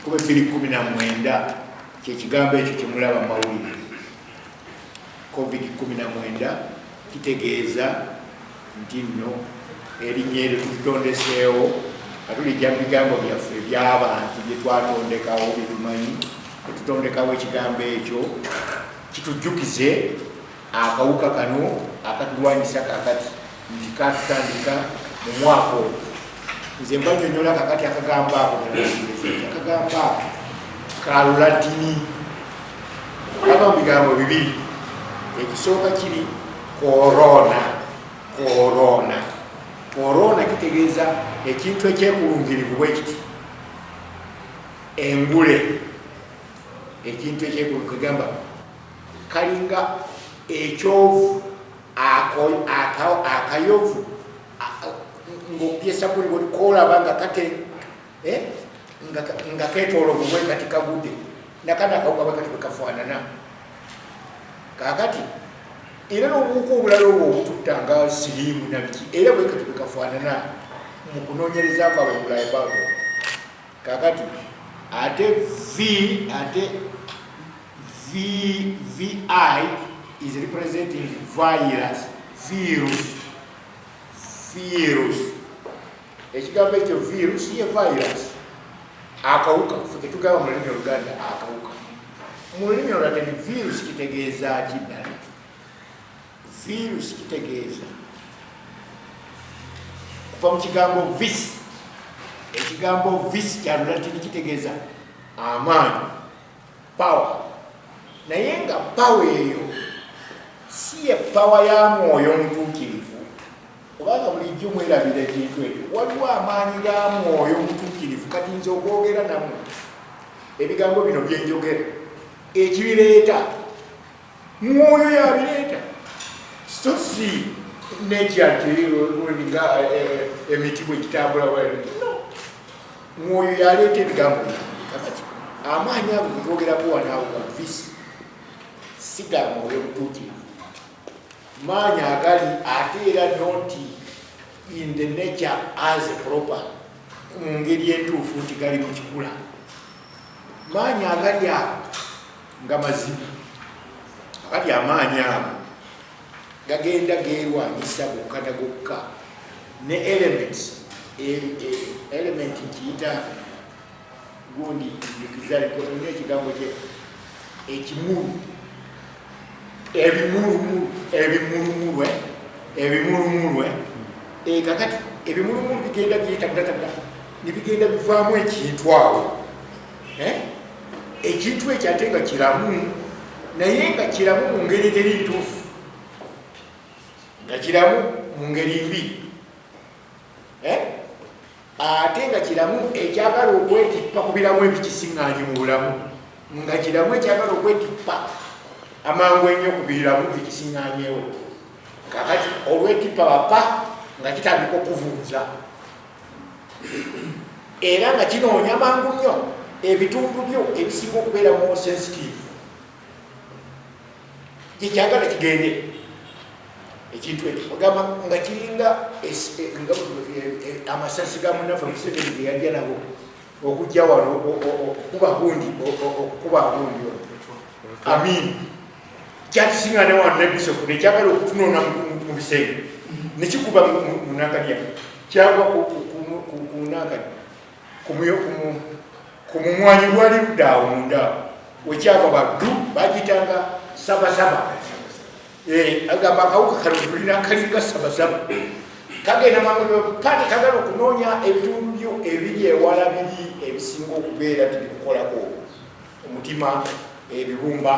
COVID-19 kyekigambo ekyo kyemulaba mawulire. COVID-19 kitegeeza nti nno erinnya eryo tulitondeseewo nga tulijja mu bigambo byaffe eby'abantu bye twatondekawo bye tumanyi netutondekawo ekigambo ekyo kitujjukize akawuka kano akatulwanyisa kakati nti katutandika mu mwaka ogwo. Nze mbanyonyola kakati akagambo ako akagambo ako ka Lulatini kaba mu bigambo bibiri. Ekisooka kiri korona. Korona kitegeeza ekintu ekyekulungirivu bwe kiti, engule ekintu ekyekulungirivu kagamba kalinga ekyovu akayovu ng'okubyesa buli kolaba nga kate nga ketolovu bwe kati kagudde nakana akawuka bwe kati bwe kafaanana kakati era n'obuwuka obulala obwo obututta nga siriimu nabiki era bwe kati bwe kafaanana mu kunoonyereza kwabwe mu Bulaaya bwabo. Kakati ate VI is representing virus. Ekigambo ekyo virus ye virus. Akawuka ffe tugamba mu lulimi Oluganda akawuka. Mu lulimi Olulala ni virus kitegeeza ki ddala? Virus kitegeeza kuva mu kigambo vis. Ekigambo vis kya Lulatini kitegeeza amaanyi, power. Naye nga power eyo si ye power ya mwoyo omutuukirivu, kubanga bulijjo mwerabira ekintu ekyo. Waliwo amaanyi ga mwoyo omutuukirivu kati nze okwogera namwe ebigambo bino byenjogera ekibireeta mwoyo yabireeta, so si nekyatinga emiti bwe kitambula mwoyo yaleeta ebigambo kakati amaanyi ago getwogerako wanaawo ga visi si ga mwoyo omutuukirivu, maanyi agali ate era noti in the nature as proper mu ngeri entuufu nti gali mu kikula. Maanyi agali ago nga mazima, akati amaanyi ago gagenda geerwanyisa gokka na gokka ne elements element nkiyita gundi njukizaliko ekigambo kye ekimulu ebimulumulu kakati ebimulumulu bigenda biyitagdatagda nibigenda bivaamu ekintu awo ekintu ekyo ate nga kiramu naye nga kiramu mu ngeri eteri ntuufu, nga kiramu mu ngeri mbi ate nga kiramu ekyagala okwetippa ku biramu ebikisiŋŋaanye mu bulamu, nga kiramu ekyagala okwetippa amangu ennyo ku biramu ebikisiŋŋaanyewo. Kakati olwetippa bapa nga kitandika okuvunza era nga kinoonya mangu nnyo ebitundu byo ebisinga okubeera more sensitive gyekyagala kigende ekintu ekyo ogamba nga kiringa amasasi ga munafe Museveni ge yajja nabo okujja wano okukuba gundi amin kyatusiŋŋaane wano ne Bishop nekyagala okutunoona mu bisenge nekikuba munakadya kyagwa kunakadya ku mumwanyi gwali luddaawo mundaawo wekyagwa baddu bagitanga sabasaba agamba akawuka kano tulina kalinga sabasaba kagenda mangu kati kagala okunoonya ebitundu byo ebiri ewala biri ebisinga okubeera tebikukolako omutima ebibumba